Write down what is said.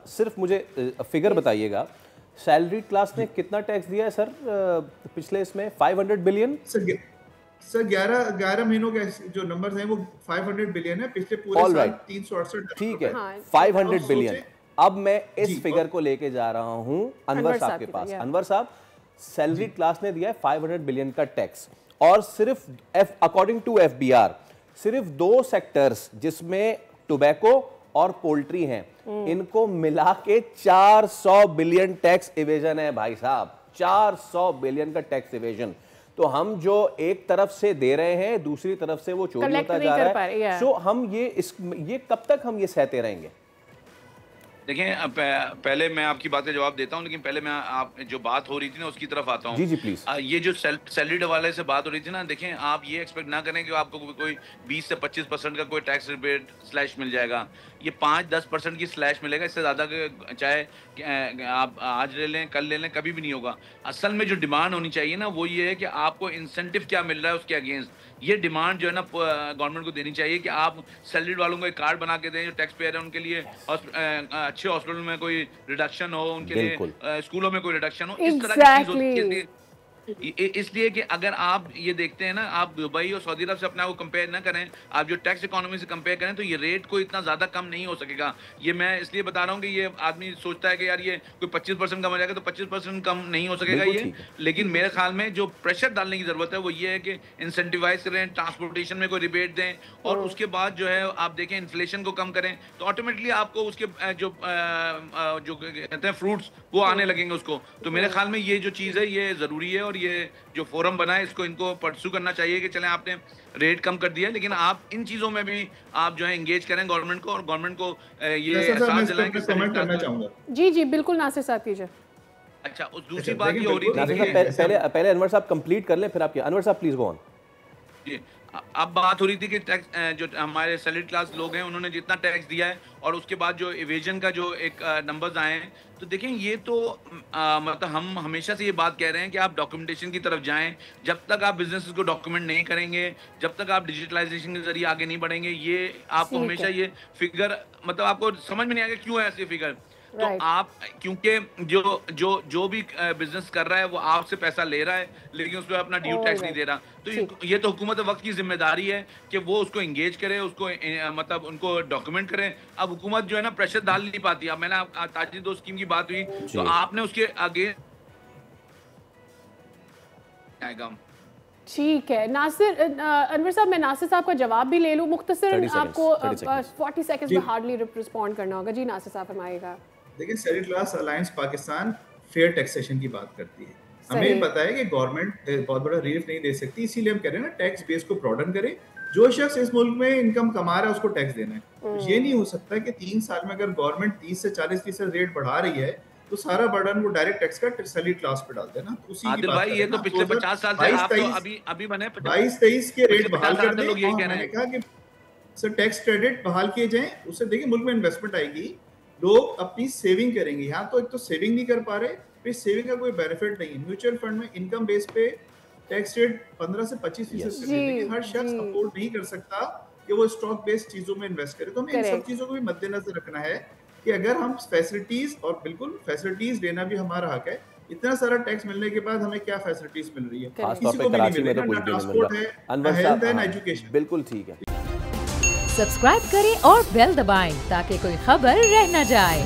सिर्फ मुझे फिगर बताइएगा, सैलरी क्लास ने कितना टैक्स दिया है सर पिछले इसमें? 500 बिलियन सर 11 महीनों के जो नंबर्स हैं वो 500 बिलियन है, पिछले पूरे साल 368। ठीक है, 500 बिलियन। अब मैं इस फिगर को लेके जा रहा हूं अनवर साहब के पास। अनवर साहब, सैलरी क्लास ने दिया है 500 बिलियन का टैक्स, और सिर्फ अकॉर्डिंग टू एफबीआर सिर्फ 2 सेक्टर्स जिसमें टोबैको और पोल्ट्री हैं, इनको मिला के 400 बिलियन टैक्स इवेजन है भाई साहब, 400 बिलियन का टैक्स इवेजन। तो हम जो एक तरफ से दे रहे हैं, दूसरी तरफ से वो चोरी होता जा रहा है। सो हम ये कब तक हम ये सहते रहेंगे? देखें, पहले मैं आपकी बात का जवाब देता हूं, लेकिन पहले मैं आप जो बात हो रही थी ना उसकी तरफ आता हूं। जी जी प्लीज। ये जो सैलरीड हवाले से बात हो रही थी ना, देखें आप ये एक्सपेक्ट ना करें कि आपको कोई 20 से 25% का कोई टैक्स रिबेट स्लैश मिल जाएगा। ये 5-10% की स्लैश मिलेगा, इससे ज़्यादा चाहे आप आज ले लें कल ले लें, कभी भी नहीं होगा। असल में जो डिमांड होनी चाहिए ना वो ये है कि आपको इंसेंटिव क्या मिल रहा है उसके अगेंस्ट। ये डिमांड जो है ना गवर्नमेंट को देनी चाहिए कि आप सैलरीड वालों को एक कार्ड बना के दें, जो टैक्स पेयर है उनके लिए अच्छे हॉस्पिटल में कोई रिडक्शन हो, उनके लिए स्कूलों में कोई रिडक्शन हो, इस तरह की चीज होती है। इसलिए कि अगर आप ये देखते हैं ना, आप दुबई और सऊदी अरब से अपना को कंपेयर ना करें, आप जो टैक्स इकोनॉमी से कंपेयर करें, तो ये रेट को इतना ज़्यादा कम नहीं हो सकेगा। ये मैं इसलिए बता रहा हूँ कि ये आदमी सोचता है कि यार ये कोई 25% कम हो जाएगा, तो 25% कम नहीं हो सकेगा ये। लेकिन मेरे ख्याल में जो प्रेशर डालने की ज़रूरत है वो ये है कि इंसेंटिवाइज करें, ट्रांसपोर्टेशन में कोई रिबेट दें, और उसके बाद जो है आप देखें इन्फ्लेशन को कम करें, तो ऑटोमेटिकली आपको उसके जो कहते हैं फ्रूट्स वो आने लगेंगे उसको। तो मेरे ख्याल में ये जो चीज़ है ये ज़रूरी है, और ये जो फोरम बना है इसको इनको परस्यू करना चाहिए कि चलें आपने रेट कम कर दिया है, लेकिन आप इन चीज़ों में भी आप जो है एंगेज करें गवर्नमेंट को, और गवर्नमेंट को ये एहसास दिलाएं कि कमेंट करना चाहूंगा। जी जी बिल्कुल, नासिर साहब कीजिए। अच्छा, उस दूसरी बात ये हो रही थी, पहले अनवर साहब कंप्लीट कर लें, फिर आपके। अनवर साहब प्लीज गो ऑन। जी, अब बात हो रही थी कि टैक्स जो हमारे सैलरीड क्लास लोग हैं उन्होंने जितना टैक्स दिया है और उसके बाद जो इवेजन का जो एक नंबर्स आए हैं, तो देखें ये तो मतलब हम हमेशा से ये बात कह रहे हैं कि आप डॉक्यूमेंटेशन की तरफ जाएं। जब तक आप बिजनेस को डॉक्यूमेंट नहीं करेंगे, जब तक आप डिजिटलाइजेशन के जरिए आगे नहीं बढ़ेंगे, ये आपको हमेशा ये फिगर मतलब आपको समझ में नहीं आएगा क्यों है ऐसे फिगर। तो आप क्योंकि जो भी बिजनेस कर रहा है वो आपसे पैसा ले रहा है, लेकिन उस पर अपना ड्यू टैक्स नहीं दे रहा। तो ये तो हुकूमत वक्त की जिम्मेदारी है कि वो उसको एंगेज करे, उसको मतलब उनको डॉक्यूमेंट करें। अब हुकूमत जो है ना प्रेशर डाल नहीं पाती। अब मैंने ताजी 2 स्कीम की बात हुई, तो आपने उसके आगे आएगा। ठीक है नासिर, अनवर साहब मैं नासिर साहब का जवाब भी ले लूँ मुख्तसर, आपको 40 सेकंड्स में हार्डली रिस्पॉन्ड करना होगा। जी नासिर साहब फरमाइएगा। देखिए, salaried class alliance Pakistan fair taxation की बात करती है। हमें पता है कि गवर्नमेंट बहुत बड़ा रिलीफ नहीं दे सकती, इसीलिए हम कह रहे हैं ना टैक्स बेस को ब्रॉडन करें। जो शख्स इस मुल्क में इनकम कमा रहा है उसको टैक्स देना है। तो ये नहीं हो सकता कि 3 साल में अगर गवर्नमेंट 30 से 40% रेट बढ़ा रही है तो सारा बर्डन वो डायरेक्ट टैक्स का सैलरी क्लास पे डाल देना। तो उसी की बात भाई ये तो पिछले 50 साल से आप तो अभी बने 22-23 के रेट बहाल कर दें। लोग यही कह रहे हैं कहा कि सर टैक्स क्रेडिट बहाल किए जाएं, उससे देखिए मुल्क में इन्वेस्टमेंट आएगी, लोग अपनी सेविंग करेंगे। यहाँ तो एक तो सेविंग नहीं कर पा रहे, फिर सेविंग का कोई बेनिफिट नहीं है। म्यूचुअल फंड में इनकम बेस पे टैक्स रेट 15 से 25% लेकिन हर शख्स अफोर्ड नहीं कर सकता कि वो स्टॉक बेस्ड चीजों में इन्वेस्ट करे। तो हमें इन सब चीजों को भी मद्देनजर रखना है कि अगर हम फैसिलिटीज, और बिल्कुल फैसिलिटीज लेना भी हमारा हक है, इतना सारा टैक्स मिलने के बाद हमें क्या फैसिलिटीज मिल रही है, किसी को भी नहीं मिलेगा। ना ट्रांसपोर्ट है, ना हेल्थ है, ना एजुकेशन। बिल्कुल ठीक है। सब्सक्राइब करें और बेल दबाएं ताकि कोई खबर रह न जाए।